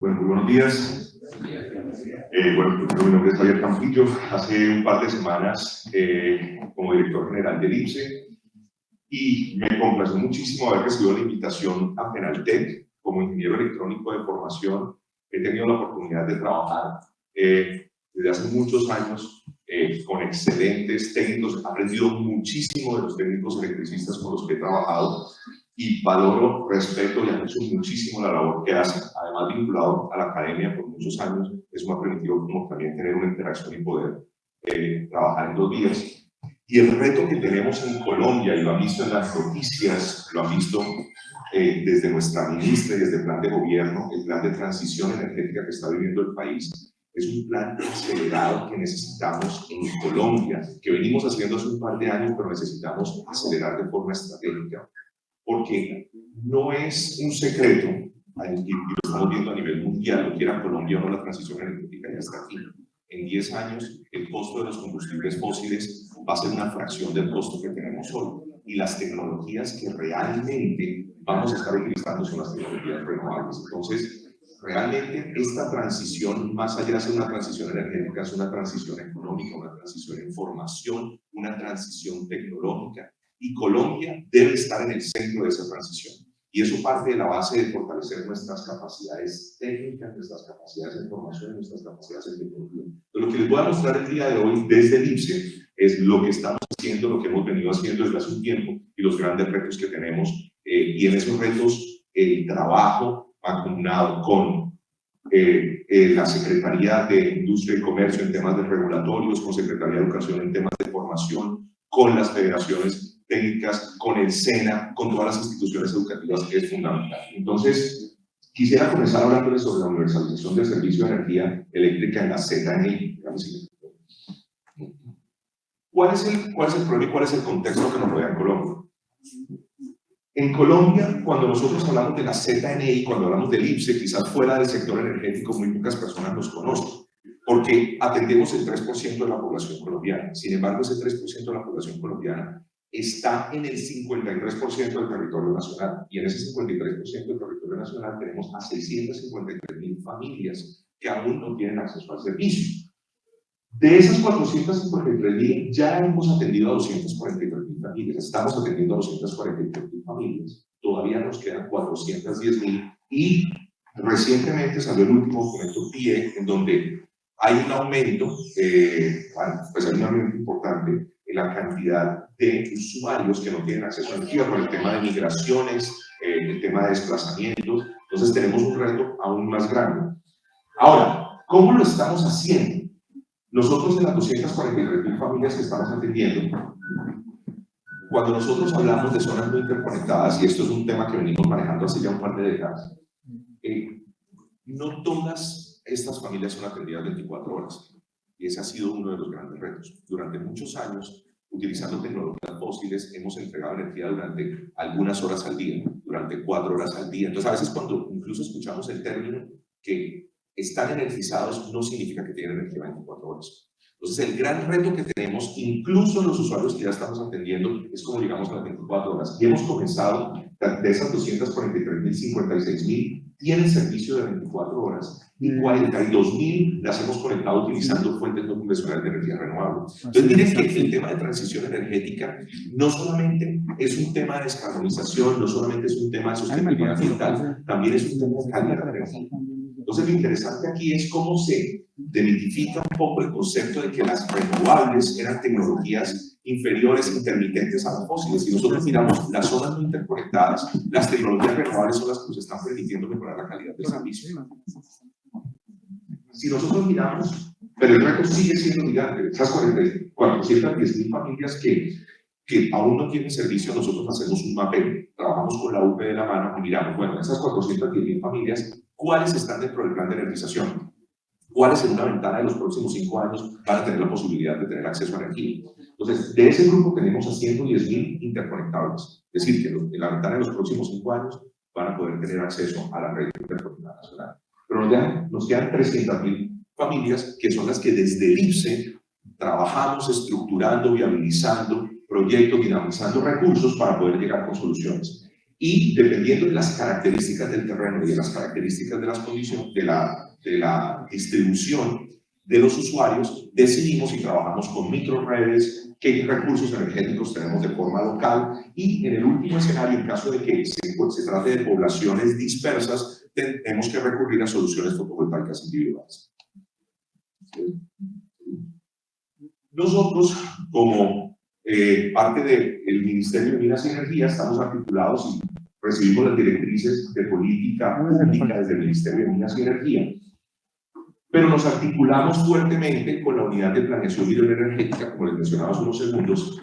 Bueno, muy buenos días. Bueno, mi nombre es Javier Campillo. Hace un par de semanas como director general del IPSE y me complació muchísimo haber recibido la invitación a Penaltec como ingeniero electrónico de formación. He tenido la oportunidad de trabajar desde hace muchos años con excelentes técnicos. He aprendido muchísimo de los técnicos electricistas con los que he trabajado y valoro, respeto y aprecio muchísimo la labor que hacen. Además, vinculado a la academia por muchos años, eso me ha permitido como también tener una interacción y poder trabajar en 2 días. Y el reto que tenemos en Colombia, y lo han visto en las noticias, lo han visto desde nuestra ministra y desde el plan de gobierno, el plan de transición energética que está viviendo el país, es un plan acelerado que necesitamos en Colombia, que venimos haciendo hace un par de años, pero necesitamos acelerar de forma estratégica. Porque no es un secreto, y lo estamos viendo a nivel mundial, lo quiera Colombia o no, la transición energética ya está aquí. En 10 años, el costo de los combustibles fósiles va a ser una fracción del costo que tenemos hoy. Y las tecnologías que realmente vamos a estar utilizando son las tecnologías renovables. Entonces, realmente esta transición, más allá de ser una transición energética, es una transición económica, una transición en formación, una transición tecnológica. Y Colombia debe estar en el centro de esa transición. Y eso parte de la base de fortalecer nuestras capacidades técnicas, nuestras capacidades de formación, nuestras capacidades de tecnología. Entonces, lo que les voy a mostrar el día de hoy desde el IPSE es lo que estamos haciendo, lo que hemos venido haciendo desde hace un tiempo y los grandes retos que tenemos. Y en esos retos, el trabajo mancomunado con la Secretaría de Industria y Comercio en temas de regulatorios, con Secretaría de Educación en temas de formación, con las federaciones técnicas, con el SENA, con todas las instituciones educativas, es fundamental. Entonces, quisiera comenzar hablándoles sobre la universalización del servicio de energía eléctrica en la ZNI. ¿Cuál es el problema y cuál es el contexto que nos rodea en Colombia? En Colombia, cuando nosotros hablamos de la ZNI, cuando hablamos del IPSE, quizás fuera del sector energético, muy pocas personas nos conocen, porque atendemos el 3% de la población colombiana. Sin embargo, ese 3% de la población colombiana está en el 53% del territorio nacional, y en ese 53% del territorio nacional tenemos a 653.000 familias que aún no tienen acceso al servicio. De esas 453.000 ya hemos atendido a 243.000 familias, estamos atendiendo a 243.000 familias, todavía nos quedan 410.000 y recientemente salió el último documento PIE en donde hay un aumento, pues hay un aumento importante en la cantidad de usuarios que no tienen acceso a energía por el tema de migraciones, el tema de desplazamientos. Entonces tenemos un reto aún más grande. Ahora, ¿cómo lo estamos haciendo? Nosotros en las 243.000 familias que estamos atendiendo, cuando nosotros hablamos de zonas no interconectadas, y esto es un tema que venimos manejando hace ya un par de décadas, no todas estas familias son atendidas 24 horas. Y ese ha sido uno de los grandes retos. Durante muchos años, utilizando tecnologías fósiles, hemos entregado energía durante algunas horas al día, durante 4 horas al día. Entonces, a veces cuando incluso escuchamos el término que están energizados, no significa que tienen energía 24 horas. Entonces, el gran reto que tenemos, incluso los usuarios que ya estamos atendiendo, es cómo llegamos a las 24 horas. Y hemos comenzado, de esas 243.000, 56.000 tienen servicio de 24 horas y 42.000 las hemos conectado utilizando fuentes no convencionales de energía renovable. Entonces, miren que el tema de transición energética no solamente es un tema de descarbonización, no solamente es un tema de sostenibilidad ambiental, también es un tema de calidad de energía. Entonces, lo interesante aquí es cómo se demitifica un poco el concepto de que las renovables eran tecnologías inferiores, intermitentes a las fósiles. Si nosotros miramos las zonas no interconectadas, las tecnologías renovables son las que nos están permitiendo mejorar la calidad del servicio. Si nosotros miramos, pero el reto sigue siendo gigante, esas 410.000 familias que aún no tienen servicio, nosotros hacemos un mapeo, trabajamos con la UP de la mano y miramos, bueno, esas 410.000 familias, ¿cuáles están dentro del plan de energización? ¿Cuáles en una ventana de los próximos 5 años van a tener la posibilidad de tener acceso a energía? Entonces, de ese grupo tenemos a 110.000 interconectables, es decir, que en la ventana de los próximos 5 años van a poder tener acceso a la red interconectada nacional. Pero nos quedan 300.000 familias que son las que desde el IPSE trabajamos estructurando, viabilizando proyectos, dinamizando recursos para poder llegar con soluciones. y dependiendo de las características del terreno y de las características de las condiciones, de la distribución de los usuarios, decidimos si trabajamos con microredes, qué recursos energéticos tenemos de forma local, y en el último escenario, en caso de que se trate de poblaciones dispersas, tenemos que recurrir a soluciones fotovoltaicas individuales. Nosotros, como parte del Ministerio de Minas y Energía, estamos articulados y recibimos las directrices de política pública desde el Ministerio de Minas y Energía, pero nos articulamos fuertemente con la Unidad de Planeación Hidroenergética, como les mencionaba hace unos segundos.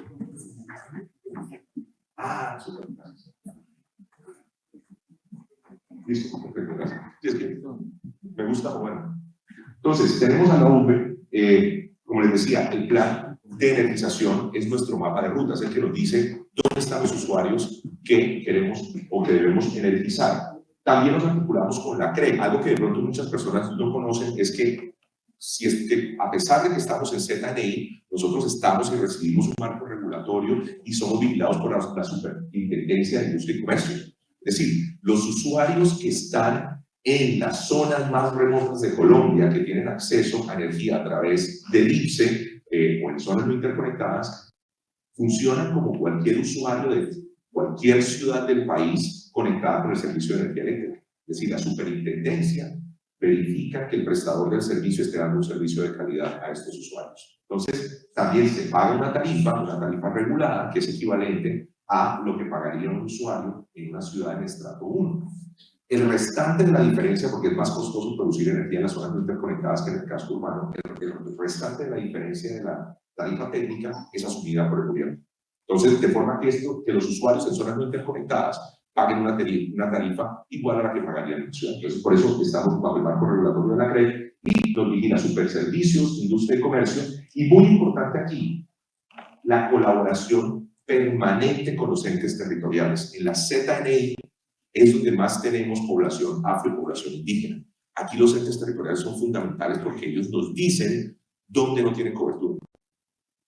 Súper, gracias. Listo, perfecto, gracias. Sí, es que me gusta, bueno. Entonces, tenemos a la UME, como les decía, el plan de energización es nuestro mapa de rutas, el que nos dice dónde están los usuarios que queremos o que debemos energizar. También nos articulamos con la CRE. Algo que de pronto muchas personas no conocen es que, a pesar de que estamos en ZNI, nosotros estamos y recibimos un marco regulatorio y somos vigilados por la Superintendencia de Industria y Comercio. Es decir, los usuarios que están en las zonas más remotas de Colombia, que tienen acceso a energía a través del IPSE o en zonas no interconectadas, funcionan como cualquier usuario de cualquier ciudad del país conectada con el servicio de energía eléctrica. Es decir, la superintendencia verifica que el prestador del servicio esté dando un servicio de calidad a estos usuarios. Entonces, también se paga una tarifa regulada, que es equivalente a lo que pagaría un usuario en una ciudad en estrato 1. El restante de la diferencia, porque es más costoso producir energía en las zonas no interconectadas que en el casco urbano, el restante de la diferencia de la tarifa técnica es asumida por el gobierno. Entonces, de forma que los usuarios en zonas no interconectadas paguen una tarifa igual a la que pagarían en la ciudad. Entonces, por eso estamos bajo el marco regulatorio de la CRE y nos vigila Superservicios, Industria y Comercio. Y muy importante aquí, la colaboración permanente con los entes territoriales. En la ZNI es donde más tenemos población afro y población indígena. Aquí los entes territoriales son fundamentales porque ellos nos dicen dónde no tienen cobertura.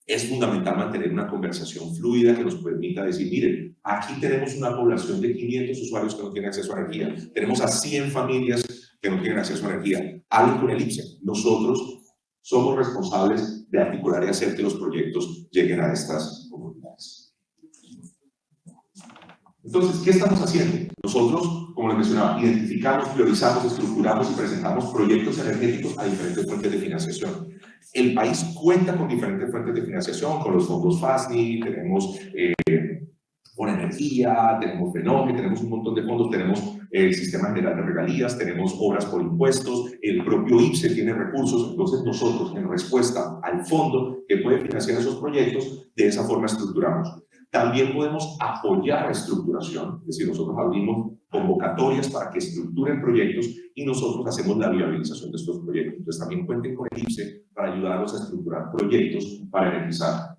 Es fundamental mantener una conversación fluida que nos permita decir, miren, aquí tenemos una población de 500 usuarios que no tienen acceso a energía, tenemos a 100 familias que no tienen acceso a energía. Hablen con el IPSE. Nosotros somos responsables de articular y hacer que los proyectos lleguen a estas comunidades. Entonces, ¿qué estamos haciendo? Nosotros, como les mencionaba, identificamos, priorizamos, estructuramos y presentamos proyectos energéticos a diferentes fuentes de financiación. El país cuenta con diferentes fuentes de financiación, con los fondos FASNI, tenemos Energía, tenemos Fenomen, tenemos un montón de fondos, tenemos el Sistema General de Regalías, tenemos obras por impuestos, el propio IPSE tiene recursos. Entonces nosotros, en respuesta al fondo que puede financiar esos proyectos, de esa forma estructuramos. También podemos apoyar la estructuración, es decir, nosotros abrimos convocatorias para que estructuren proyectos y nosotros hacemos la viabilización de estos proyectos. Entonces también cuenten con el IPSE para ayudarlos a estructurar proyectos para energizar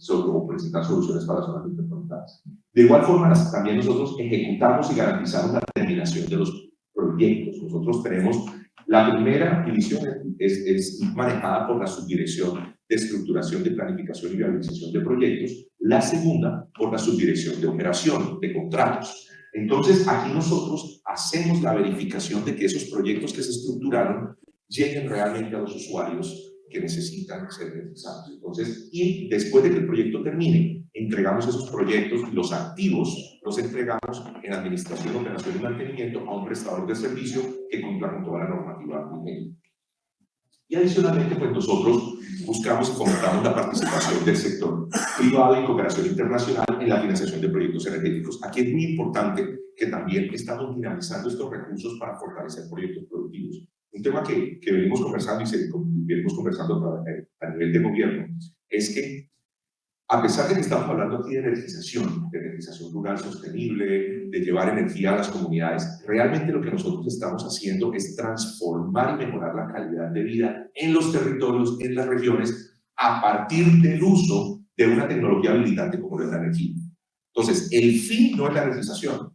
o presentar soluciones para las zonas interconectadas. De igual forma, también nosotros ejecutamos y garantizamos la terminación de los proyectos. Nosotros tenemos la primera división es manejada por la Subdirección de Estructuración, de Planificación y Viabilización de Proyectos, la segunda por la Subdirección de Operación, de Contratos. Entonces, aquí nosotros hacemos la verificación de que esos proyectos que se estructuraron lleguen realmente a los usuarios que necesitan ser energizados. Entonces, y después de que el proyecto termine, entregamos esos proyectos, los activos los entregamos en administración, operación y mantenimiento a un prestador de servicio que cumpla con toda la normativa vigente. Y adicionalmente, pues nosotros buscamos y fomentamos la participación del sector privado y cooperación internacional en la financiación de proyectos energéticos. Aquí es muy importante que también estamos dinamizando estos recursos para fortalecer proyectos productivos. Un tema que venimos conversando y venimos conversando a nivel de gobierno es que, a pesar de que estamos hablando aquí de energización rural sostenible, de llevar energía a las comunidades, realmente lo que nosotros estamos haciendo es transformar y mejorar la calidad de vida en los territorios, en las regiones, a partir del uso de una tecnología habilitante como es la energía. Entonces, el fin no es la energización.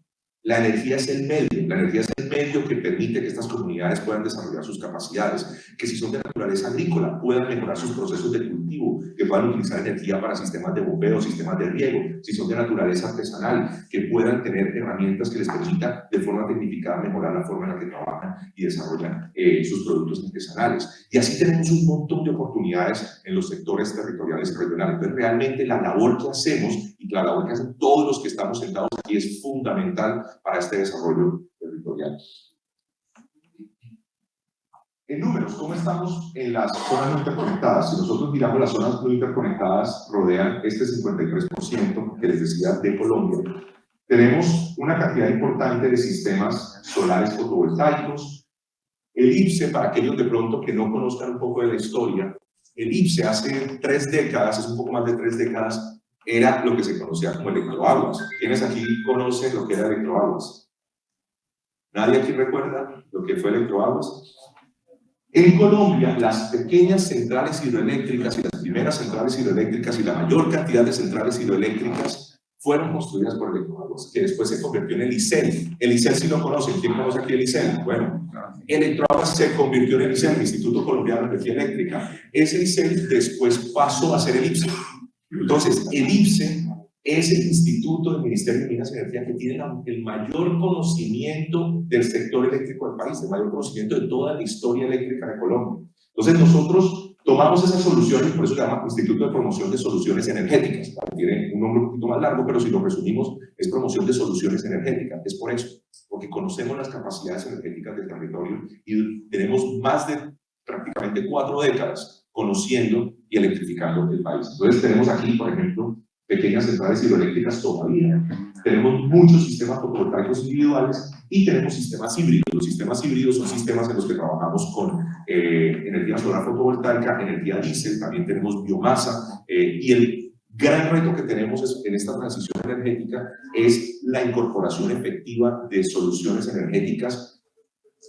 La energía es el medio que permite que estas comunidades puedan desarrollar sus capacidades, que si son de naturaleza agrícola puedan mejorar sus procesos de cultivo, que puedan utilizar energía para sistemas de bombeo, sistemas de riego, si son de naturaleza artesanal, que puedan tener herramientas que les permitan de forma tecnificada mejorar la forma en la que trabajan y desarrollan sus productos artesanales. Y así tenemos un montón de oportunidades en los sectores territoriales y regionales. Entonces, realmente la labor que hacemos y la labor que hacen todos los que estamos sentados aquí es fundamental para este desarrollo territorial. En números, ¿cómo estamos en las zonas no interconectadas? Si nosotros miramos las zonas no interconectadas, rodean este 53% que les decía de Colombia. Tenemos una cantidad importante de sistemas solares fotovoltaicos. El IPSE, para aquellos de pronto que no conozcan un poco de la historia, el IPSE hace 3 décadas, es un poco más de 3 décadas, era lo que se conocía como electroaguas. ¿Quiénes aquí conocen lo que era electroaguas? ¿Nadie aquí recuerda lo que fue electroaguas? En Colombia, las pequeñas centrales hidroeléctricas y las primeras centrales hidroeléctricas y la mayor cantidad de centrales hidroeléctricas fueron construidas por electroaguas, que después se convirtió en el ICEL. El ICEL sí lo conocen. ¿Quién conoce aquí el ICEL? Bueno, electroaguas se convirtió en el ICEL, el Instituto Colombiano de Energía Eléctrica. Ese ICEL después pasó a ser el IPSE. Entonces, el IPSE es el instituto del Ministerio de Minas y Energía que tiene el mayor conocimiento del sector eléctrico del país, el mayor conocimiento de toda la historia eléctrica de Colombia. Entonces, nosotros tomamos esas soluciones, por eso se llama Instituto de Promoción de Soluciones Energéticas. Tiene un nombre un poquito más largo, pero si lo resumimos, es Promoción de Soluciones Energéticas. Es por eso, porque conocemos las capacidades energéticas del territorio y tenemos más de prácticamente 4 décadas conociendo y electrificando el país. Entonces tenemos aquí, por ejemplo, pequeñas centrales hidroeléctricas todavía, tenemos muchos sistemas fotovoltaicos individuales y tenemos sistemas híbridos. Los sistemas híbridos son sistemas en los que trabajamos con energía solar fotovoltaica, energía diésel, también tenemos biomasa y el gran reto que tenemos en esta transición energética es la incorporación efectiva de soluciones energéticas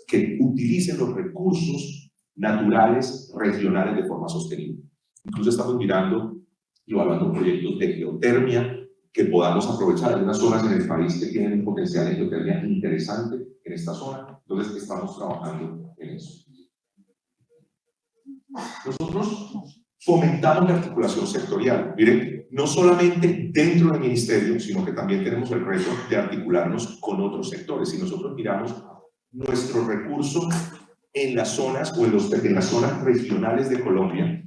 que utilicen los recursos naturales regionales de forma sostenible. Incluso estamos mirando y evaluando proyectos de geotermia que podamos aprovechar. Hay unas zonas en el país que tienen un potencial de geotermia interesante en esta zona, entonces estamos trabajando en eso. Nosotros fomentamos la articulación sectorial. Miren, no solamente dentro del ministerio, sino que también tenemos el reto de articularnos con otros sectores. Si nosotros miramos nuestros recursos en las zonas o en las zonas regionales de Colombia,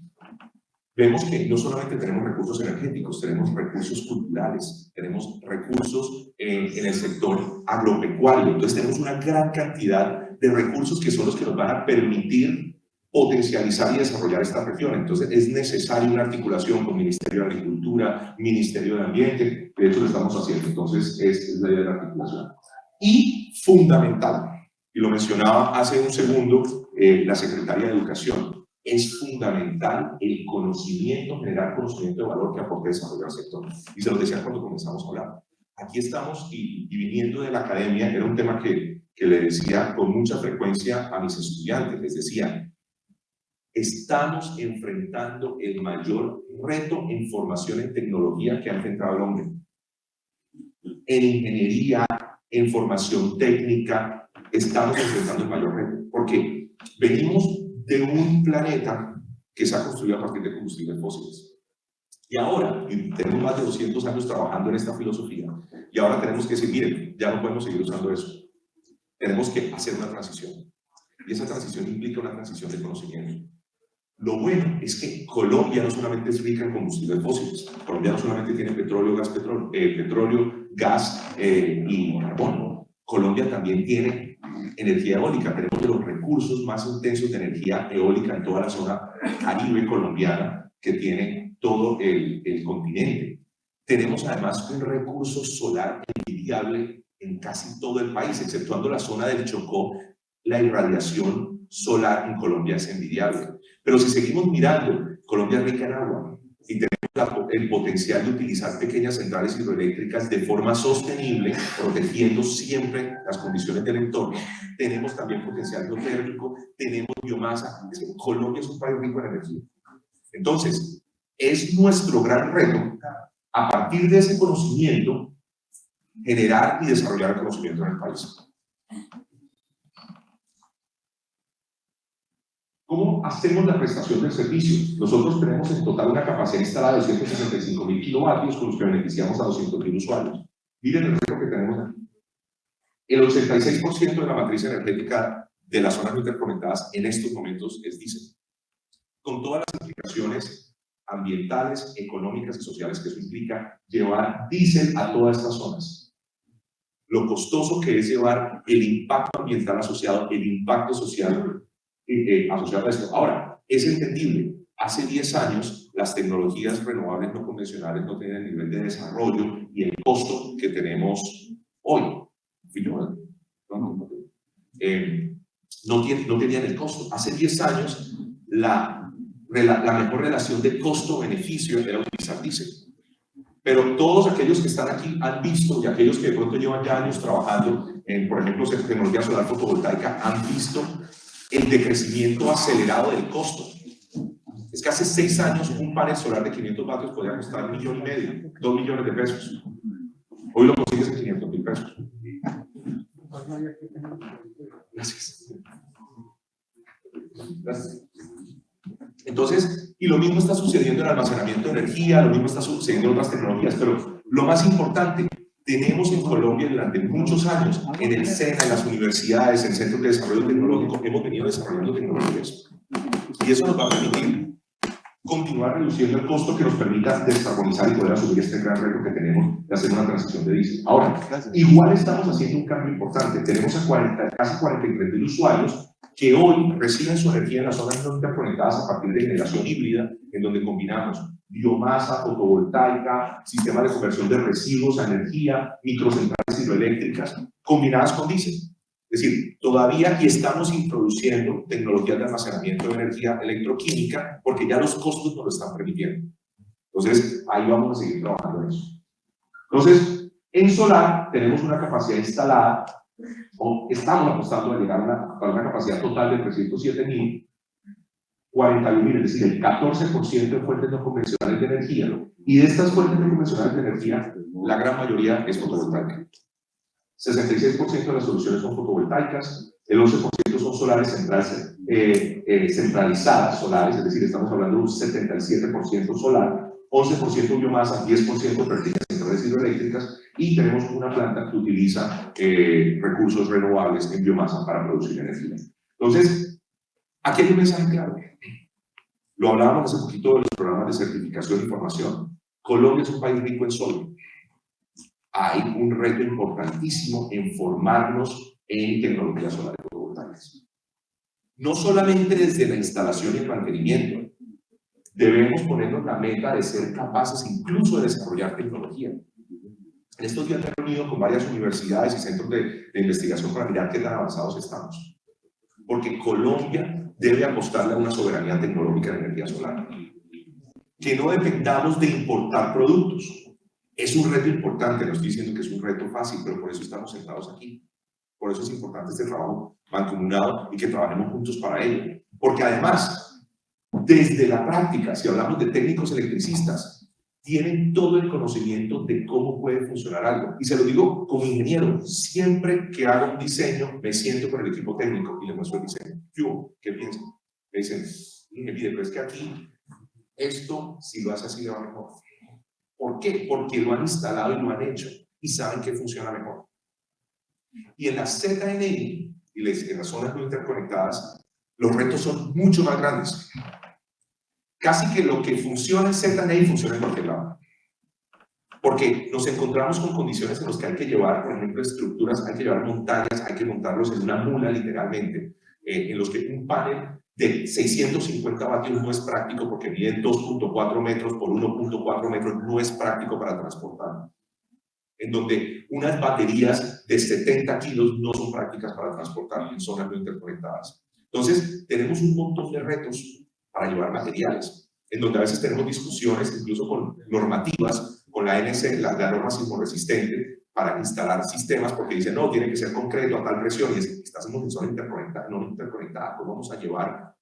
vemos que no solamente tenemos recursos energéticos, tenemos recursos culturales, tenemos recursos en el sector agropecuario. Entonces tenemos una gran cantidad de recursos que son los que nos van a permitir potencializar y desarrollar esta región. Entonces es necesaria una articulación con Ministerio de Agricultura, Ministerio de Ambiente, de hecho lo estamos haciendo. Entonces es la idea de la articulación. Y fundamental, y lo mencionaba hace un segundo la Secretaría de Educación, es fundamental el conocimiento, generar conocimiento de valor que aporte desarrollo al sector. Y se lo decía cuando comenzamos a hablar. Aquí estamos y viniendo de la academia, era un tema que le decía con mucha frecuencia a mis estudiantes, les decía, estamos enfrentando el mayor reto en formación en tecnología que ha enfrentado el hombre. En ingeniería, en formación técnica, estamos enfrentando el mayor reto. Porque venimos de un planeta que se ha construido a partir de combustibles fósiles. Y ahora, tenemos más de 200 años trabajando en esta filosofía, y ahora tenemos que decir, miren, ya no podemos seguir usando eso. Tenemos que hacer una transición. Y esa transición implica una transición de conocimiento. Lo bueno es que Colombia no solamente es rica en combustibles fósiles. Colombia no solamente tiene petróleo, gas y carbón. Colombia también tiene energía eólica. Tenemos de los recursos más intensos de energía eólica en toda la zona caribe colombiana que tiene todo el continente. Tenemos además un recurso solar envidiable en casi todo el país, exceptuando la zona del Chocó. La irradiación solar en Colombia es envidiable. Pero si seguimos mirando, Colombia es rica en agua y tenemos el potencial de utilizar pequeñas centrales hidroeléctricas de forma sostenible, protegiendo siempre las condiciones del entorno. Tenemos también potencial geotérmico, tenemos biomasa. Colombia es un país rico en energía. Entonces, es nuestro gran reto, a partir de ese conocimiento, generar y desarrollar el conocimiento en el país. ¿Cómo hacemos la prestación del servicio? Nosotros tenemos en total una capacidad instalada de 265.000 kilovatios con los que beneficiamos a 200.000 usuarios. Miren el reto que tenemos aquí. El 86% de la matriz energética de las zonas no interconectadas en estos momentos es diésel, con todas las implicaciones ambientales, económicas y sociales que eso implica llevar diésel a todas estas zonas. Lo costoso que es llevar el impacto ambiental asociado, el impacto social asociado a esto. Ahora, es entendible, hace 10 años las tecnologías renovables no convencionales no tenían el nivel de desarrollo y el costo que tenemos hoy. No tenían el costo. Hace 10 años la mejor relación de costo-beneficio era utilizar diésel. Pero todos aquellos que están aquí han visto, y aquellos que de pronto llevan ya años trabajando en, por ejemplo, tecnología solar fotovoltaica, han visto el decrecimiento acelerado del costo. Es que hace 6 años un panel solar de 500 vatios podía costar $1,5 millones, 2 millones de pesos. Hoy lo consigues en 500.000 pesos. Gracias. Gracias. Entonces, y lo mismo está sucediendo en el almacenamiento de energía, lo mismo está sucediendo en otras tecnologías, pero lo más importante, tenemos en Colombia durante muchos años, en el SENA, en las universidades, en centros de desarrollo tecnológico, hemos venido desarrollando tecnologías. Y eso nos va a permitir continuar reduciendo el costo que nos permita descarbonizar y poder asumir este gran reto que tenemos de hacer una transición de diésel. Ahora, igual estamos haciendo un cambio importante. Tenemos a casi 43.000 usuarios que hoy reciben su energía en las zonas no interconectadas a partir de generación híbrida, en donde combinamos biomasa, fotovoltaica, sistemas de conversión de residuos a energía, microcentrales hidroeléctricas, combinadas con diésel. Es decir, todavía aquí estamos introduciendo tecnologías de almacenamiento de energía electroquímica porque ya los costos nos lo están permitiendo. Entonces, ahí vamos a seguir trabajando en eso. Entonces, en solar tenemos una capacidad instalada, o estamos apostando a llegar a una capacidad total de 307.000, 41.000, es decir, el 14% de fuentes no convencionales de energía. Y de estas fuentes no convencionales de energía, la gran mayoría es fotovoltaica. 66% de las soluciones son fotovoltaicas, el 11% son solares centralizadas solares, es decir, estamos hablando de un 77% solar, 11% biomasa, 10% fertilidades centrales hidroeléctricas, y tenemos una planta que utiliza recursos renovables en biomasa para producir energía. Entonces, aquí hay un mensaje claro. Lo hablábamos hace poquito de los programas de certificación y formación. Colombia es un país rico en sol. Hay un reto importantísimo en formarnos en tecnologías solares fotovoltaicas. No solamente desde la instalación y el mantenimiento, debemos ponernos la meta de ser capaces incluso de desarrollar tecnología. En estos días me he reunido con varias universidades y centros de investigación para mirar qué tan avanzados estamos. Porque Colombia debe apostarle a una soberanía tecnológica de energía solar. Que no dependamos de importar productos. Es un reto importante, no estoy diciendo que es un reto fácil, pero por eso estamos sentados aquí. Por eso es importante este trabajo mancomunado y que trabajemos juntos para ello. Porque además, desde la práctica, si hablamos de técnicos electricistas, tienen todo el conocimiento de cómo puede funcionar algo. Y se lo digo como ingeniero, siempre que hago un diseño, me siento con el equipo técnico y le muestro el diseño. Yo, ¿qué piensan? Me dicen, pero es que aquí, esto, si lo hace así, le va mejor. ¿Por qué? Porque lo han instalado y lo han hecho y saben que funciona mejor. Y en la ZNI y en las zonas no interconectadas, los retos son mucho más grandes. Casi que lo que funciona en ZNI funciona en cualquier lado. Porque nos encontramos con condiciones en las que hay que llevar, por ejemplo, estructuras, hay que llevar montañas, hay que montarlos en una mula literalmente, en los que un panel de 650 vatios no es práctico porque mide 2.4 metros por 1.4 metros, no es práctico para transportar. En donde unas baterías de 70 kilos no son prácticas para transportar en zonas no interconectadas. Entonces, tenemos un montón de retos para llevar materiales, en donde a veces tenemos discusiones, incluso con normativas, con la ANC, la norma sismorresistente, para instalar sistemas, porque dicen, no, tiene que ser concreto a tal presión, y estás en zona interconectada, no interconectada, ¿cómo vamos a llevar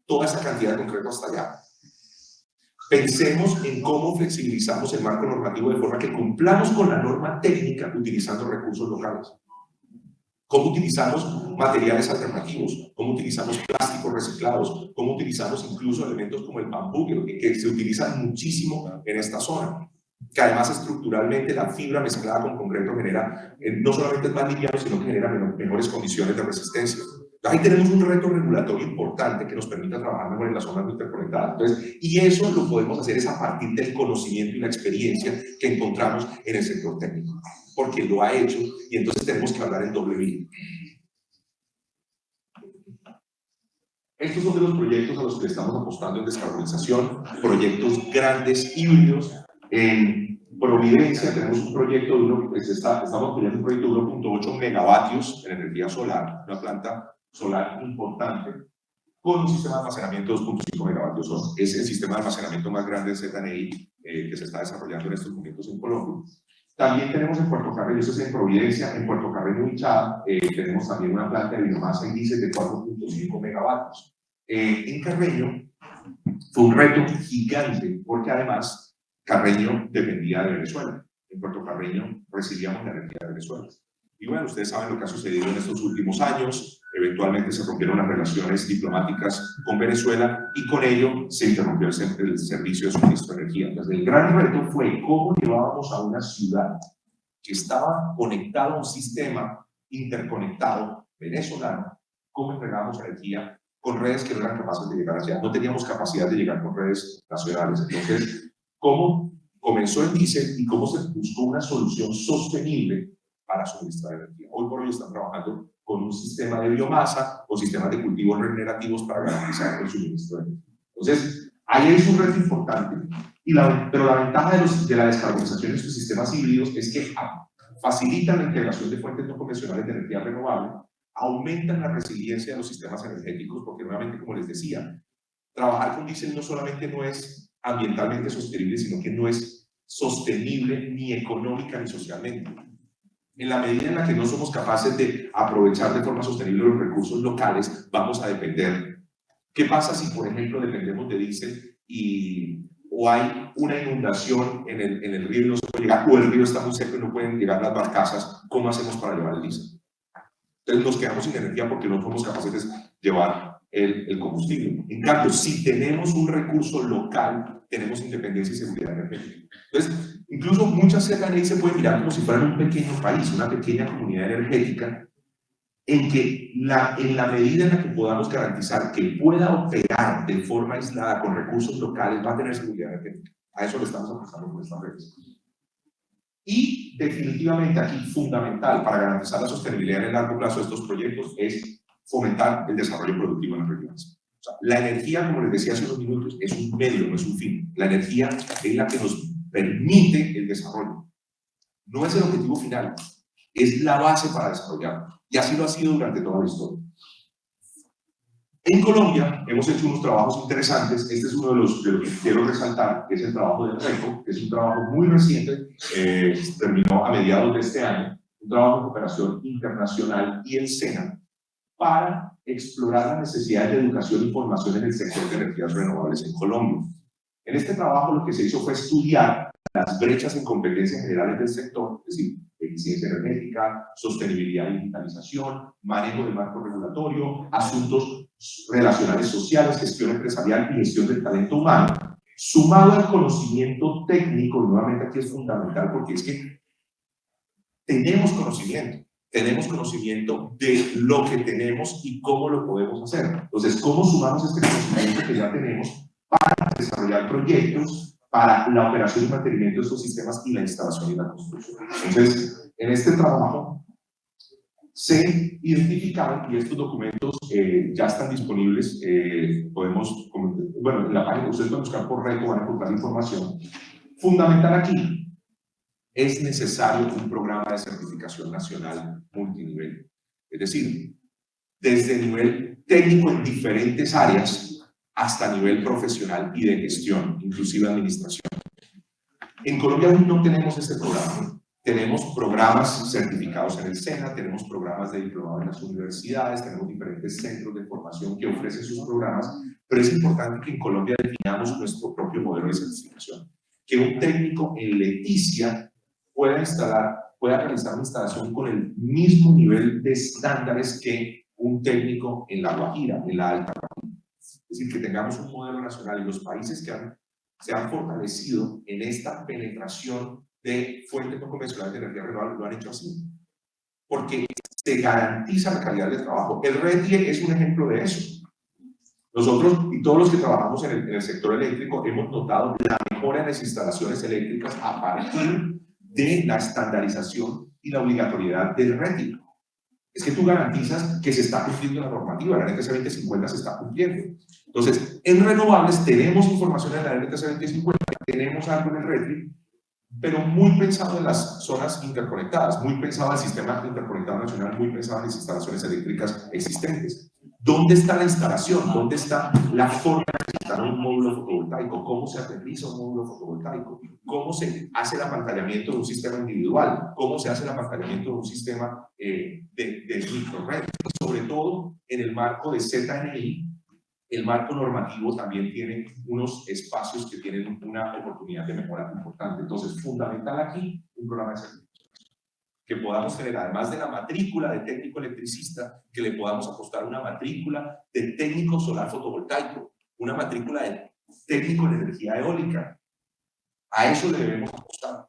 toda esa cantidad de concreto hasta allá? Pensemos en cómo flexibilizamos el marco normativo de forma que cumplamos con la norma técnica utilizando recursos locales. Cómo utilizamos materiales alternativos, cómo utilizamos plásticos reciclados, cómo utilizamos incluso elementos como el bambú, que se utilizan muchísimo en esta zona, que además estructuralmente la fibra mezclada con concreto genera, no solamente es más liviano, sino que genera mejores condiciones de resistencia. Ahí tenemos un reto regulatorio importante que nos permita trabajar mejor en las zonas interconectadas. Entonces, y eso lo podemos hacer es a partir del conocimiento y la experiencia que encontramos en el sector técnico, porque lo ha hecho, y entonces tenemos que hablar en doble vía. Estos son de los proyectos a los que le estamos apostando en descarbonización, proyectos grandes, híbridos. En Providencia tenemos un proyecto de estamos teniendo un proyecto de 1.8 megavatios en energía solar, una planta solar importante, con un sistema de almacenamiento de 2.5 megavatios hora. Es el sistema de almacenamiento más grande de ZNI que se está desarrollando en estos momentos en Colombia. También tenemos en Puerto Carreño, eso es en Providencia, en Puerto Carreño y Chad, tenemos también una planta de biomasa en diésel de 4.5 megavatios. En Carreño fue un reto gigante, porque además Carreño dependía de Venezuela. En Puerto Carreño recibíamos la energía de Venezuela. Y bueno, ustedes saben lo que ha sucedido en estos últimos años. Eventualmente se rompieron las relaciones diplomáticas con Venezuela y con ello se interrumpió el servicio de suministro de energía. Entonces, el gran reto fue cómo llevábamos a una ciudad que estaba conectada a un sistema interconectado venezolano, cómo entregábamos energía con redes que no eran capaces de llegar allá. No teníamos capacidad de llegar con redes nacionales. Entonces, ¿cómo comenzó el diésel y cómo se buscó una solución sostenible para suministrar energía? Hoy por hoy están trabajando con un sistema de biomasa o sistemas de cultivos regenerativos para garantizar el suministro de energía. Entonces, ahí es un reto importante. Pero la ventaja de la descarbonización de estos sistemas híbridos es que facilitan la integración de fuentes no convencionales de energía renovable, aumentan la resiliencia de los sistemas energéticos, porque nuevamente, como les decía, trabajar con diésel no solamente no es ambientalmente sostenible, sino que no es sostenible ni económica ni socialmente. En la medida en la que no somos capaces de aprovechar de forma sostenible los recursos locales, vamos a depender. ¿Qué pasa si, por ejemplo, dependemos de diésel o hay una inundación en el río y no se puede llegar, o el río está muy seco y no pueden llegar las barcazas? ¿Cómo hacemos para llevar el diésel? Entonces nos quedamos sin energía porque no somos capaces de llevar el combustible. En cambio, si tenemos un recurso local, tenemos independencia y seguridad energética. Entonces, incluso muchas ZNI se pueden mirar como si fueran un pequeño país, una pequeña comunidad energética, en que en la medida en la que podamos garantizar que pueda operar de forma aislada con recursos locales, va a tener seguridad energética. A eso le estamos apostando con estas redes. Y definitivamente aquí fundamental para garantizar la sostenibilidad en el largo plazo de estos proyectos es fomentar el desarrollo productivo en las regiones. O sea, la energía, como les decía hace unos minutos, es un medio, no es un fin. La energía es la que nos permite el desarrollo. No es el objetivo final, es la base para desarrollar. Y así lo ha sido durante toda la historia. En Colombia hemos hecho unos trabajos interesantes. Este es uno de los que quiero resaltar, que es el trabajo del RECO, que es un trabajo muy reciente, terminó a mediados de este año, un trabajo de cooperación internacional y el SENA, para explorar las necesidades de educación y formación en el sector de energías renovables en Colombia. En este trabajo lo que se hizo fue estudiar las brechas en competencias generales del sector, es decir, eficiencia energética, sostenibilidad y digitalización, manejo del marco regulatorio, asuntos relacionales sociales, gestión empresarial y gestión del talento humano, sumado al conocimiento técnico. Nuevamente aquí es fundamental porque es que tenemos conocimiento de lo que tenemos y cómo lo podemos hacer. Entonces, ¿cómo sumamos este conocimiento que ya tenemos para desarrollar proyectos para la operación y mantenimiento de estos sistemas y la instalación y la construcción? Entonces, en este trabajo se identificaron, y estos documentos ya están disponibles, podemos, bueno, en la página ustedes pueden buscar por RECO, van a encontrar información. Fundamental aquí, es necesario un programa de certificación nacional multinivel. Es decir, desde nivel técnico en diferentes áreas hasta nivel profesional y de gestión, inclusive administración. En Colombia aún no tenemos este programa. Tenemos programas certificados en el SENA, tenemos programas de diplomado en las universidades, tenemos diferentes centros de formación que ofrecen sus programas, pero es importante que en Colombia definamos nuestro propio modelo de certificación. Que un técnico en Leticia pueda realizar una instalación con el mismo nivel de estándares que un técnico en La Guajira, en la Alta Guajira. Es decir, que tengamos un modelo nacional y los países que se han fortalecido en esta penetración de fuentes no convencionales de energía renovable lo han hecho así. Porque se garantiza la calidad del trabajo. El RETIE es un ejemplo de eso. Nosotros y todos los que trabajamos en el sector eléctrico hemos notado la mejora en las instalaciones eléctricas a partir de la estandarización y la obligatoriedad del RETIE. Es que tú garantizas que se está cumpliendo la normativa, la NTC 2050 se está cumpliendo. Entonces, en renovables tenemos información en la NTC 2050, tenemos algo en el RETIE, pero muy pensado en las zonas interconectadas, muy pensado en el sistema interconectado nacional, muy pensado en las instalaciones eléctricas existentes. ¿Dónde está la instalación? ¿Dónde está la forma de instalar un módulo fotovoltaico? ¿Cómo se aterriza un módulo fotovoltaico? ¿Cómo se hace el apantallamiento de un sistema individual? ¿Cómo se hace el apantallamiento de un sistema de microred? Sobre todo en el marco de ZNI, el marco normativo también tiene unos espacios que tienen una oportunidad de mejora importante. Entonces, fundamental aquí, un programa de certificación. Que podamos tener, además de la matrícula de técnico electricista, que le podamos apostar una matrícula de técnico solar fotovoltaico, una matrícula de técnico en energía eólica. A eso le debemos apostar.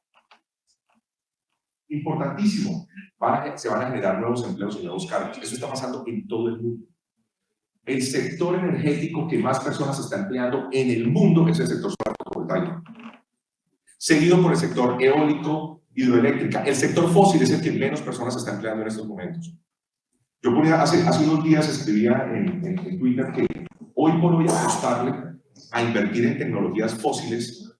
Importantísimo. Se van a generar nuevos empleos y nuevos cargos. Eso está pasando en todo el mundo. El sector energético que más personas se está empleando en el mundo es el sector solar fotovoltaico. Seguido por el sector eólico, hidroeléctrica. El sector fósil es el que menos personas se está empleando en estos momentos. Yo ponía, hace unos días escribía en Twitter que hoy por hoy apostarle a invertir en tecnologías fósiles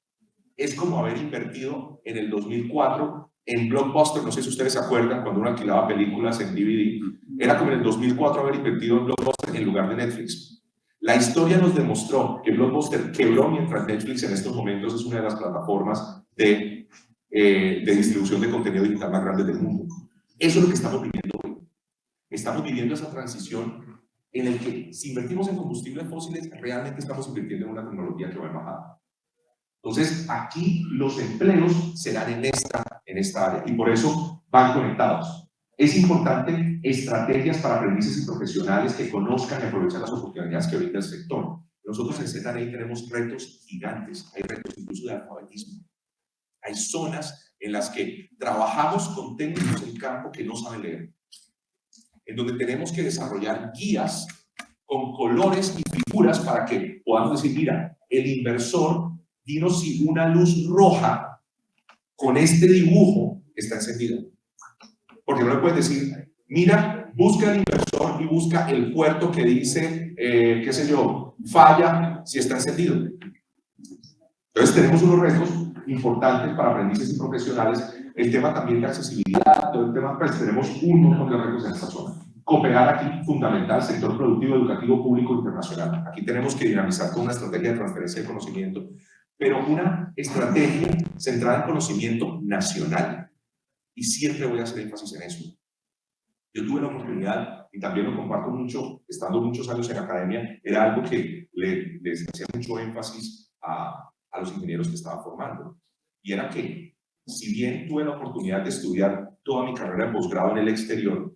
es como haber invertido en el 2004 en Blockbuster. No sé si ustedes se acuerdan cuando uno alquilaba películas en DVD. Era como en el 2004 haber invertido en Blockbuster en lugar de Netflix. La historia nos demostró que Blockbuster quebró mientras Netflix en estos momentos es una de las plataformas de distribución de contenido digital más grandes del mundo. Eso es lo que estamos viviendo hoy. Estamos viviendo esa transición en la que si invertimos en combustibles fósiles, realmente estamos invirtiendo en una tecnología que va en bajada. Entonces, aquí los empleos serán en esta área y por eso van conectados. Es importante estrategias para aprendices y profesionales que conozcan y aprovechen las oportunidades que brinda el sector. Nosotros en ZNI tenemos retos gigantes, hay retos incluso de alfabetismo. Hay zonas en las que trabajamos con técnicos en campo que no saben leer, en donde tenemos que desarrollar guías con colores y figuras para que podamos decir, mira, el inversor, dinos si una luz roja con este dibujo está encendida. Porque no le puedes decir, mira, busca el inversor y busca el puerto que dice, qué sé yo, falla si está encendido. Entonces tenemos unos retos importantes para aprendices y profesionales, el tema también de accesibilidad, todo el tema, pues tenemos un montón de retos en esta zona. Cooperar aquí, fundamental, sector productivo, educativo, público, internacional. Aquí tenemos que dinamizar con una estrategia de transferencia de conocimiento, pero una estrategia centrada en conocimiento nacional. Y siempre voy a hacer énfasis en eso. Yo tuve la oportunidad, y también lo comparto mucho, estando muchos años en academia, era algo que les hacía mucho énfasis a los ingenieros que estaba formando. Y era que, si bien tuve la oportunidad de estudiar toda mi carrera de posgrado en el exterior,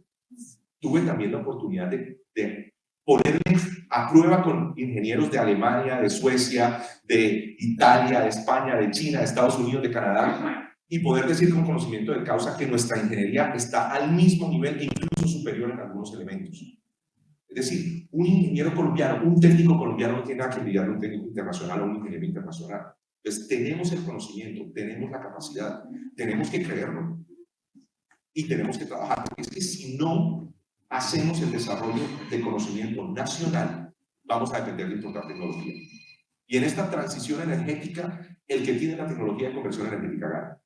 tuve también la oportunidad de ponerme a prueba con ingenieros de Alemania, de Suecia, de Italia, de España, de China, de Estados Unidos, de Canadá, y poder decir con conocimiento de causa que nuestra ingeniería está al mismo nivel e incluso superior en algunos elementos. Es decir, un ingeniero colombiano, un técnico colombiano no tiene nada que envidiarle a un técnico internacional o un ingeniero internacional. Entonces, tenemos el conocimiento, tenemos la capacidad, tenemos que creerlo y tenemos que trabajar. Porque es que si no hacemos el desarrollo de conocimiento nacional, vamos a depender de importar tecnología. Y en esta transición energética, el que tiene la tecnología de conversión energética gana.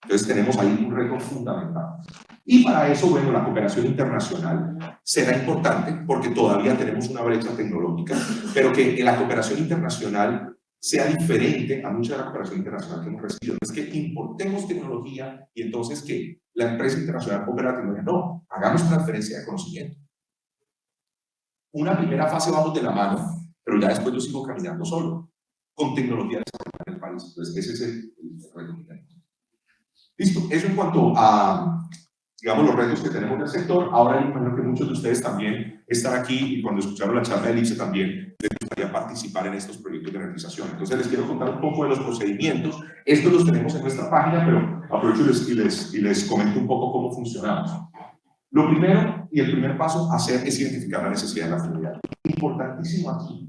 Entonces tenemos ahí un reto fundamental. Y para eso, bueno, la cooperación internacional será importante porque todavía tenemos una brecha tecnológica, pero que la cooperación internacional sea diferente a mucha de la cooperación internacional que hemos recibido. No es que importemos tecnología y entonces que la empresa internacional coopera la tecnología. No, hagamos transferencia de conocimiento. Una primera fase vamos de la mano, pero pero ya después yo sigo caminando solo, con tecnología desarrollada en el país. Entonces, ese es el reto que tenemos. Listo, eso en cuanto a, digamos, los retos que tenemos del sector. Ahora yo imagino que muchos de ustedes también están aquí y cuando escucharon la charla del IPSE también les gustaría participar en estos proyectos de energización. Entonces les quiero contar un poco de los procedimientos. Estos los tenemos en nuestra página, pero aprovecho y les comento un poco cómo funcionamos. Lo primero y el primer paso a hacer es identificar la necesidad de la comunidad. Importantísimo aquí.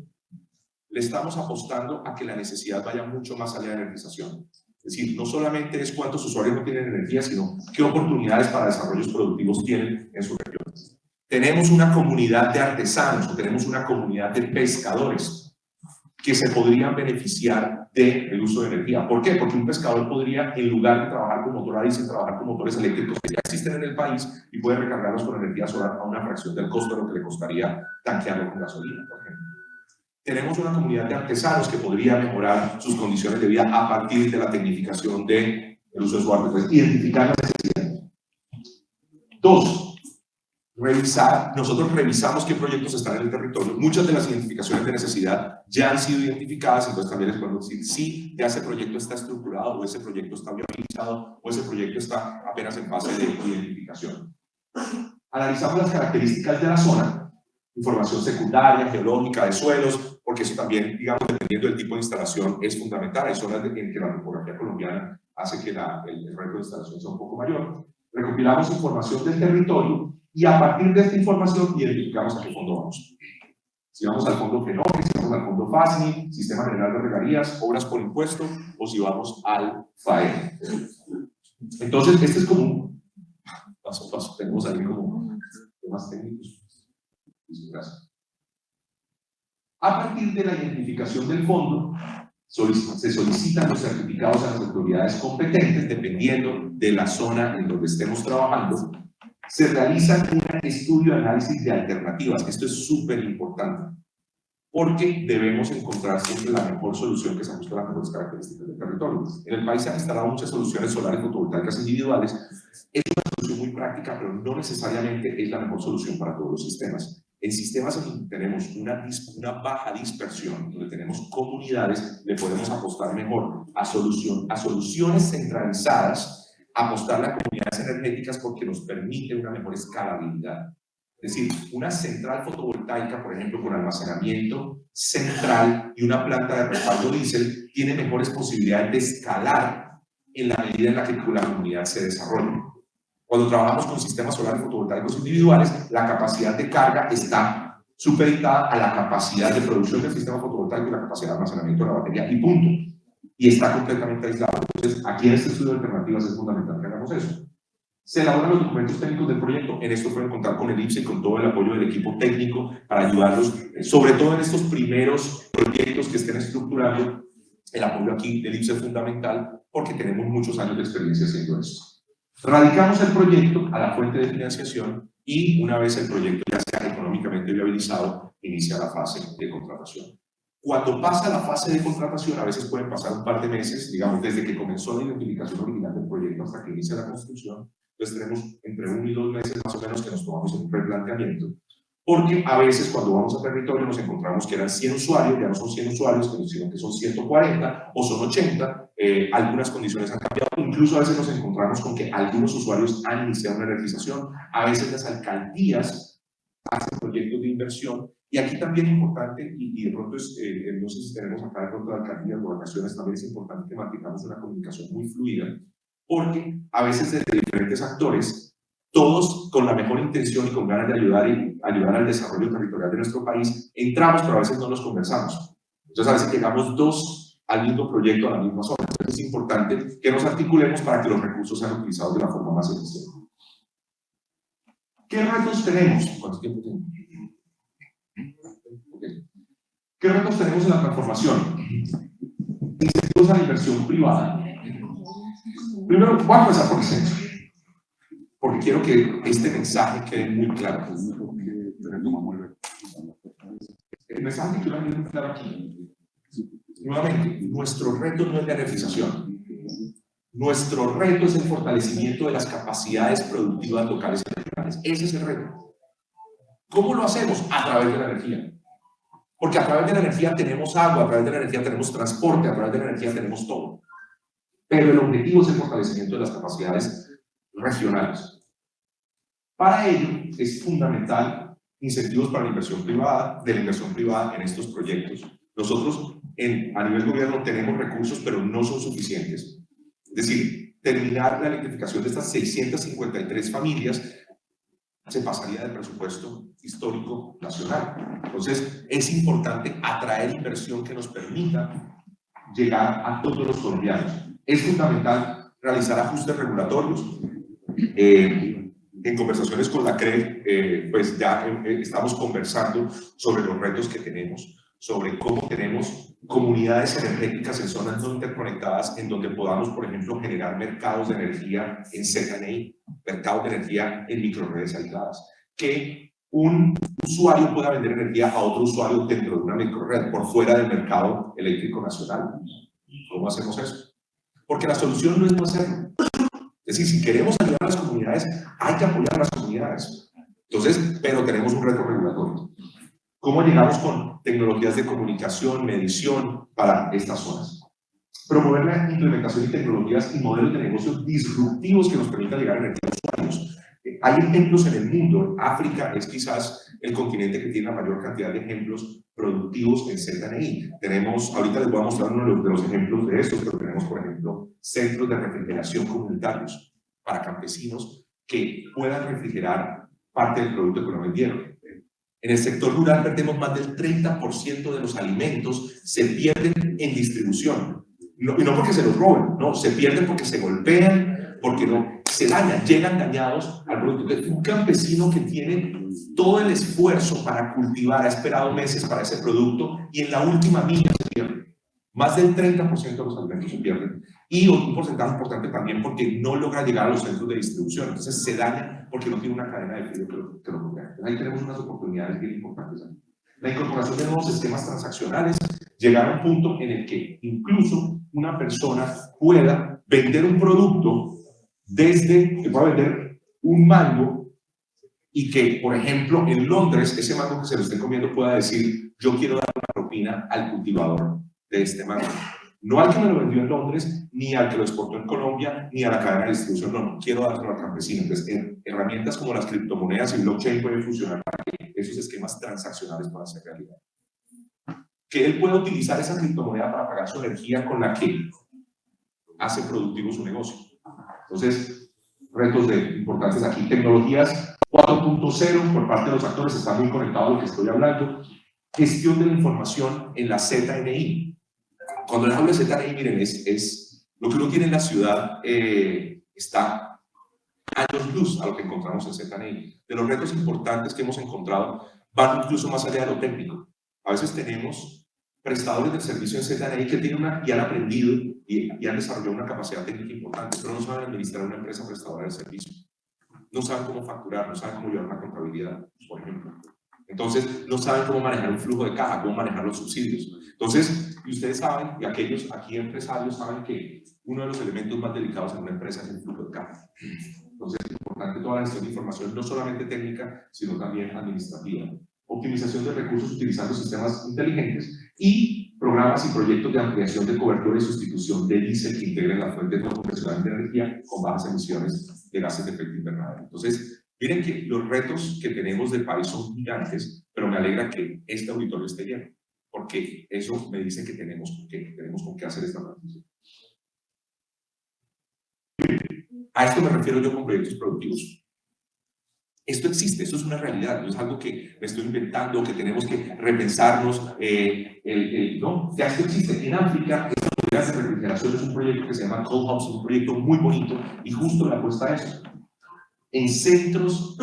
Le estamos apostando a que la necesidad vaya mucho más allá de la energización. Es decir, no solamente es cuántos usuarios no tienen energía, sino qué oportunidades para desarrollos productivos tienen en su región. Tenemos una comunidad de artesanos, o tenemos una comunidad de pescadores que se podrían beneficiar del uso de energía. ¿Por qué? Porque un pescador podría, en lugar de trabajar con motor a diésel, trabajar con motores eléctricos que ya existen en el país y puede recargarlos con energía solar a una fracción del costo de lo que le costaría tanquearlo con gasolina, por ejemplo. Tenemos una comunidad de artesanos que podría mejorar sus condiciones de vida a partir de la tecnificación del uso de su arte. Pues, identificar las necesidades. 2. Nosotros revisamos qué proyectos están en el territorio. Muchas de las identificaciones de necesidad ya han sido identificadas, entonces también les podemos decir si ya ese proyecto está estructurado, o ese proyecto está viabilizado, o ese proyecto está apenas en fase de identificación. Analizamos las características de la zona, información secundaria, geológica, de suelos, porque eso también, digamos, dependiendo del tipo de instalación, es fundamental. Hay zonas en que la topografía colombiana hace que el reto de instalación sea un poco mayor. Recopilamos información del territorio y a partir de esta información identificamos a qué fondo vamos. Si vamos al fondo FENOCE, si vamos al fondo FASNI, Sistema General de Regalías, obras por impuesto, o si vamos al FAE. Entonces, este es como un paso a paso. Tenemos ahí como temas técnicos. Gracias. A partir de la identificación del fondo, se solicitan los certificados a las autoridades competentes, dependiendo de la zona en donde estemos trabajando. Se realiza un estudio de análisis de alternativas. Esto es súper importante, porque debemos encontrar siempre la mejor solución que se ajuste a las mejores características del territorio. En el país se han instalado muchas soluciones solares fotovoltaicas individuales. Es una solución muy práctica, pero no necesariamente es la mejor solución para todos los sistemas. En sistemas en donde tenemos una baja dispersión, donde tenemos comunidades, le podemos apostar mejor a soluciones centralizadas, apostarle a comunidades energéticas porque nos permite una mejor escalabilidad. Es decir, una central fotovoltaica, por ejemplo, con almacenamiento central y una planta de respaldo diésel, tiene mejores posibilidades de escalar en la medida en la que la comunidad se desarrolle. Cuando trabajamos con sistemas solares fotovoltaicos individuales, la capacidad de carga está supeditada a la capacidad de producción del sistema fotovoltaico y la capacidad de almacenamiento de la batería, y punto. Y está completamente aislado. Entonces, aquí en este estudio de alternativas es fundamental que hagamos eso. Se elaboran los documentos técnicos del proyecto. En esto pueden contar con el IPSE y con todo el apoyo del equipo técnico para ayudarlos, sobre todo en estos primeros proyectos que estén estructurando. El apoyo aquí del IPSE es fundamental porque tenemos muchos años de experiencia haciendo esto. Radicamos el proyecto a la fuente de financiación y una vez el proyecto ya sea económicamente viabilizado, inicia la fase de contratación. Cuando pasa la fase de contratación, a veces pueden pasar un par de meses, digamos, desde que comenzó la identificación original del proyecto hasta que inicia la construcción. Entonces tenemos entre 1 y 2 meses más o menos que nos tomamos en un replanteamiento, porque a veces cuando vamos a territorio nos encontramos que eran 100 usuarios, ya no son 100 usuarios, sino que son 140 o son 80, algunas condiciones han cambiado, incluso a veces nos encontramos con que algunos usuarios han iniciado una energización, a veces las alcaldías hacen proyectos de inversión, y aquí también es importante, y de pronto no sé si tenemos acá de pronto alcaldías o vacaciones, también es importante que mantengamos una comunicación muy fluida, porque a veces desde diferentes actores, todos con la mejor intención y con ganas de ayudar al desarrollo territorial de nuestro país, entramos, pero a veces no los conversamos. Entonces a veces llegamos 2 al mismo proyecto, a la misma zona. Entonces es importante que nos articulemos para que los recursos sean utilizados de la forma más eficiente. ¿Qué retos tenemos? ¿Cuánto tiempo tenemos? Okay. ¿Qué retos tenemos en la transformación? Incentivos a la inversión privada. Primero, voy a empezar por el centro, porque quiero que este mensaje quede muy claro. El mensaje que quiero que quede muy claro aquí. Nuevamente, nuestro reto no es la energización. Nuestro reto es el fortalecimiento de las capacidades productivas locales y regionales. Ese es el reto. ¿Cómo lo hacemos? A través de la energía. Porque a través de la energía tenemos agua, a través de la energía tenemos transporte, a través de la energía tenemos todo. Pero el objetivo es el fortalecimiento de las capacidades regionales. Para ello es fundamental incentivos para la inversión privada, de la inversión privada en estos proyectos. Nosotros a nivel gobierno tenemos recursos, pero no son suficientes. Es decir, terminar la electrificación de estas 653 familias se pasaría del presupuesto histórico nacional. Entonces, es importante atraer inversión que nos permita llegar a todos los colombianos. Es fundamental realizar ajustes regulatorios. En conversaciones con la CRE, pues ya estamos conversando sobre los retos que tenemos, sobre cómo tenemos comunidades energéticas en zonas no interconectadas, en donde podamos, por ejemplo, generar mercados de energía en ZNI, mercados de energía en microredes aisladas, que un usuario pueda vender energía a otro usuario dentro de una microred, por fuera del mercado eléctrico nacional. ¿Cómo hacemos eso? Porque la solución no es no hacerlo. Es decir, si queremos ayudar a las comunidades, hay que apoyar a las comunidades. Entonces, pero tenemos un reto regulatorio. ¿Cómo llegamos con tecnologías de comunicación, medición para estas zonas? Promover la implementación de tecnologías y modelos de negocios disruptivos que nos permitan llegar a energía a usuarios. Hay ejemplos en el mundo. África es quizás el continente que tiene la mayor cantidad de ejemplos productivos en ZNI. Tenemos, ahorita les voy a mostrar uno de los ejemplos de estos, pero tenemos, por ejemplo, centros de refrigeración comunitarios para campesinos que puedan refrigerar parte del producto que no vendieron. En el sector rural perdemos más del 30% de los alimentos, se pierden en distribución. No, y no porque se los roben, no, se pierden porque se golpean, porque no, se dañan, llegan dañados al producto. Un campesino que tiene todo el esfuerzo para cultivar, ha esperado meses para ese producto y en la última milla se pierde. Más del 30% de los alimentos se pierden. Y un porcentaje importante también porque no logra llegar a los centros de distribución. Entonces se daña porque no tiene una cadena de frío que lo proteja. Ahí tenemos unas oportunidades bien importantes. La incorporación de nuevos sistemas transaccionales, llegar a un punto en el que incluso una persona pueda vender un producto desde que pueda vender un mango y que, por ejemplo, en Londres, ese mango que se lo esté comiendo pueda decir, yo quiero dar una propina al cultivador de este mango. No al que me lo vendió en Londres, ni al que lo exportó en Colombia, ni a la cadena de distribución, no, quiero dárselo al campesino. Entonces, herramientas como las criptomonedas y blockchain pueden funcionar para que esos esquemas transaccionales puedan ser realidad. Que él pueda utilizar esa criptomoneda para pagar su energía con la que hace productivo su negocio. Entonces, retos importantes aquí. Tecnologías 4.0 por parte de los actores, está muy conectado a lo que estoy hablando. Gestión de la información en la ZNI. Cuando les hablo de ZNI, miren, es lo que uno tiene en la ciudad, está años luz a lo que encontramos en ZNI. De los retos importantes que hemos encontrado, van incluso más allá de lo técnico. A veces tenemos prestadores del servicio en ZNI que tienen y han aprendido y han desarrollado una capacidad técnica importante, pero no saben administrar una empresa prestadora del servicio. No saben cómo facturar, no saben cómo llevar una contabilidad, por ejemplo. Entonces, no saben cómo manejar un flujo de caja, cómo manejar los subsidios. Entonces, y ustedes saben, y aquellos aquí empresarios saben que uno de los elementos más delicados en una empresa es el flujo de caja. Entonces, es importante toda la gestión de información, no solamente técnica, sino también administrativa. Optimización de recursos utilizando sistemas inteligentes y programas y proyectos de ampliación de cobertura y sustitución de diésel que integren las fuentes no convencionales de energía con bajas emisiones de gases de efecto invernadero. Entonces, miren que los retos que tenemos del país son gigantes, pero me alegra que este auditorio esté lleno, porque eso me dice que tenemos con qué hacer esta transición. A esto me refiero yo con proyectos productivos. Esto existe, esto es una realidad, no es algo que me estoy inventando, que tenemos que repensarnos, no, ya esto existe. En África, esta unidad de refrigeración es un proyecto que se llama Cold Hubs, un proyecto muy bonito y justo le apuesta a eso. En centros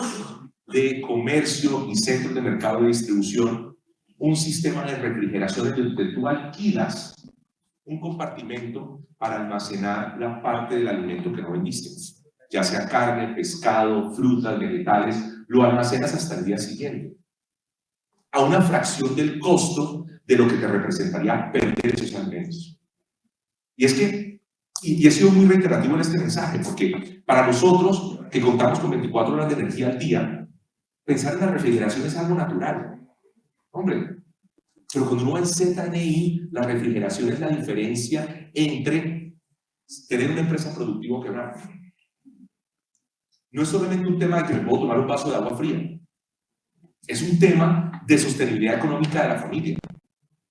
de comercio y centros de mercado de distribución, un sistema de refrigeración en donde tú alquilas un compartimento para almacenar la parte del alimento que no vendiste. Ya sea carne, pescado, frutas, vegetales, lo almacenas hasta el día siguiente, a una fracción del costo de lo que te representaría perder esos alimentos. Y es que, y he sido muy reiterativo en este mensaje, porque para nosotros, que contamos con 24 horas de energía al día, pensar en la refrigeración es algo natural. Hombre, Pero cuando uno va en ZNI, la refrigeración es la diferencia entre tener una empresa productiva o quebrar. No es solamente un tema de que me puedo tomar un vaso de agua fría. Es un tema de sostenibilidad económica de la familia.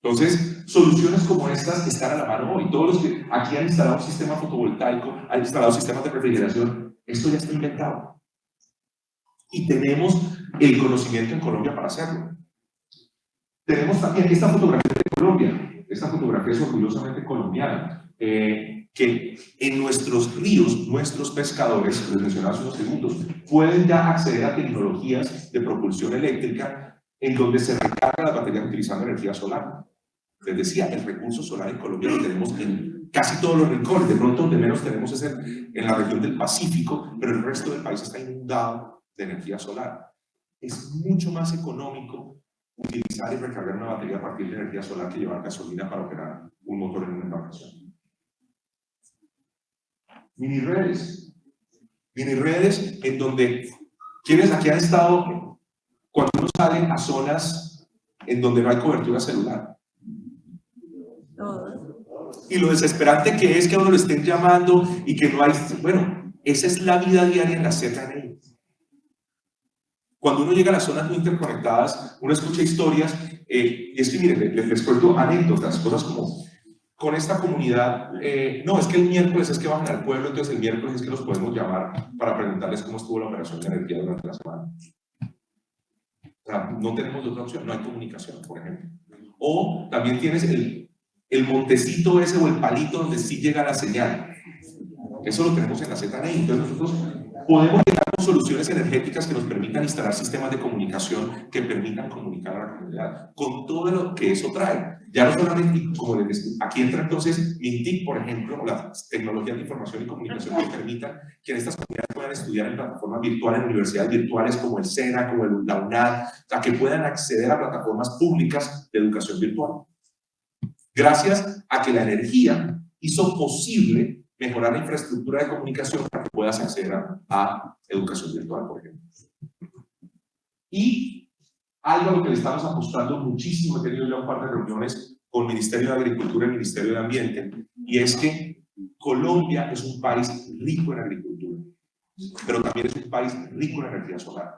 Entonces, soluciones como estas están a la mano hoy. Todos los que aquí han instalado un sistema fotovoltaico, han instalado sistemas de refrigeración, esto ya está inventado. Y tenemos el conocimiento en Colombia para hacerlo. Tenemos también esta fotografía de Colombia. Esta fotografía es orgullosamente colombiana. Que en nuestros ríos, nuestros pescadores, les mencionaba hace unos segundos, pueden ya acceder a tecnologías de propulsión eléctrica en donde se recarga la batería utilizando energía solar. Les decía, el recurso solar en Colombia lo tenemos en casi todos los rincones. De pronto donde menos tenemos es en la región del Pacífico, pero el resto del país está inundado de energía solar. Es mucho más económico utilizar y recargar una batería a partir de energía solar que llevar gasolina para operar un motor en una embarcación. Mini redes en donde quienes aquí han estado cuando uno sale a zonas en donde no hay cobertura celular. Y lo desesperante que es que a uno lo estén llamando y que no hay, bueno, esa es la vida diaria en la ZNI. Cuando uno llega a las zonas no interconectadas, uno escucha historias, y es que miren, les cuento anécdotas, cosas como, con esta comunidad, no, es que el miércoles es que bajan al pueblo, entonces el miércoles es que los podemos llamar para preguntarles cómo estuvo la operación de energía durante la semana. O sea, no tenemos otra opción, no hay comunicación, por ejemplo. O también tienes el montecito ese o el palito donde sí llega la señal. Eso lo tenemos en la ZNI, entonces nosotros podemos llegar con soluciones energéticas que nos permitan instalar sistemas de comunicación que permitan comunicar a la comunidad, con todo lo que eso trae. Ya no solamente, como les decía, aquí entra entonces MINTIC, por ejemplo, las tecnologías de información y comunicación que permitan que en estas comunidades puedan estudiar en plataformas virtuales, en universidades virtuales como el SENA, como la UNAD, a que puedan acceder a plataformas públicas de educación virtual. Gracias a que la energía hizo posible mejorar la infraestructura de comunicación para que puedas acceder a educación virtual, por ejemplo. Y algo a lo que le estamos apostando muchísimo, he tenido ya un par de reuniones con el Ministerio de Agricultura y el Ministerio de Ambiente, y es que Colombia es un país rico en agricultura, pero también es un país rico en energía solar.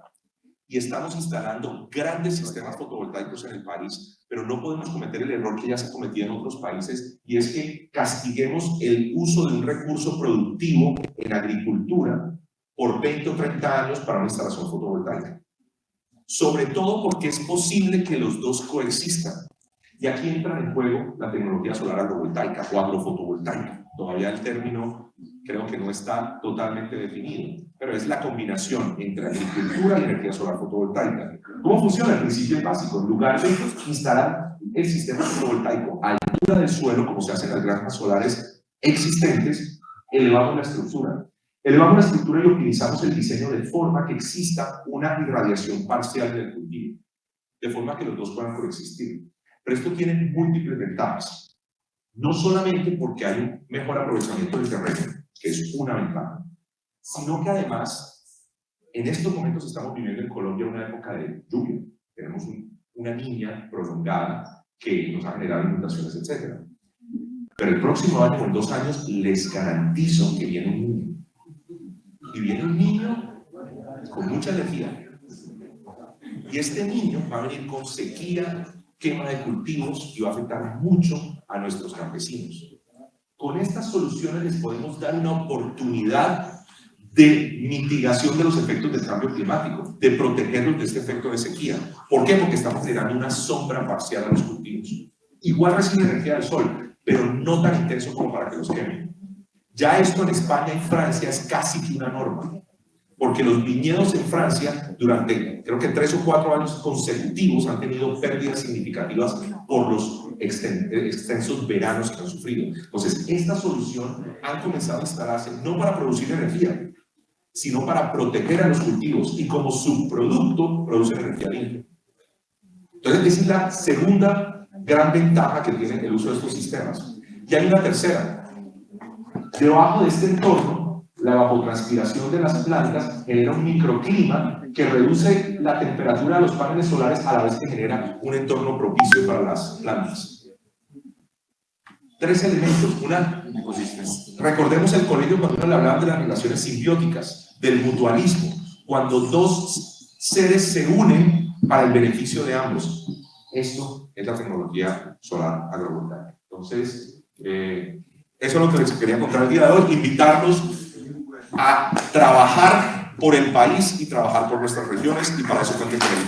Y estamos instalando grandes sistemas fotovoltaicos en el país, pero no podemos cometer el error que ya se cometía en otros países, y es que castiguemos el uso de un recurso productivo en agricultura por 20 o 30 años para una instalación fotovoltaica. Sobre todo porque es posible que los dos coexistan. Y aquí entra en juego la tecnología solar agrovoltaica o agrofotovoltaica. Todavía el término creo que no está totalmente definido, pero es la combinación entre agricultura y energía solar fotovoltaica. ¿Cómo funciona? El principio es básico. En lugar de instalar el sistema fotovoltaico a altura del suelo, como se hace en las granjas solares existentes, elevamos la estructura. Elevamos la estructura y optimizamos el diseño de forma que exista una irradiación parcial del cultivo, de forma que los dos puedan coexistir. Pero esto tiene múltiples ventajas. No solamente porque hay un mejor aprovechamiento del terreno, que es una ventaja, sino que además, en estos momentos estamos viviendo en Colombia una época de lluvia. Tenemos una niña prolongada que nos ha generado inundaciones, etc. Pero el próximo año o en 2 años les garantizo que viene un niño. Y viene un niño con mucha energía. Y este niño va a venir con sequía, quema de cultivos y va a afectar mucho a nuestros campesinos. Con estas soluciones les podemos dar una oportunidad de mitigación de los efectos del cambio climático, de protegerlos de este efecto de sequía. ¿Por qué? Porque estamos generando una sombra parcial a los cultivos. Igual reciben energía del sol, pero no tan intenso como para que los quemen. Ya esto en España y Francia es casi que una norma, porque los viñedos en Francia durante creo que 3 o 4 años consecutivos han tenido pérdidas significativas por los extensos veranos que han sufrido. Entonces, esta solución ha comenzado a instalarse no para producir energía, sino para proteger a los cultivos y como subproducto producen energía limpia. Entonces, esa es la segunda gran ventaja que tiene el uso de estos sistemas. Y hay una tercera. Debajo de este entorno La evapotranspiración de las plantas genera un microclima que reduce la temperatura de los paneles solares a la vez que genera un entorno propicio para las plantas. Tres elementos. Una, recordemos el colegio cuando uno le hablaba de las relaciones simbióticas, del mutualismo, cuando dos seres se unen para el beneficio de ambos. Esto es la tecnología solar agrovoltaica. Entonces, eso es lo que les quería contar el día de hoy, invitarlos a trabajar por el país y trabajar por nuestras regiones, y para eso cuenten con el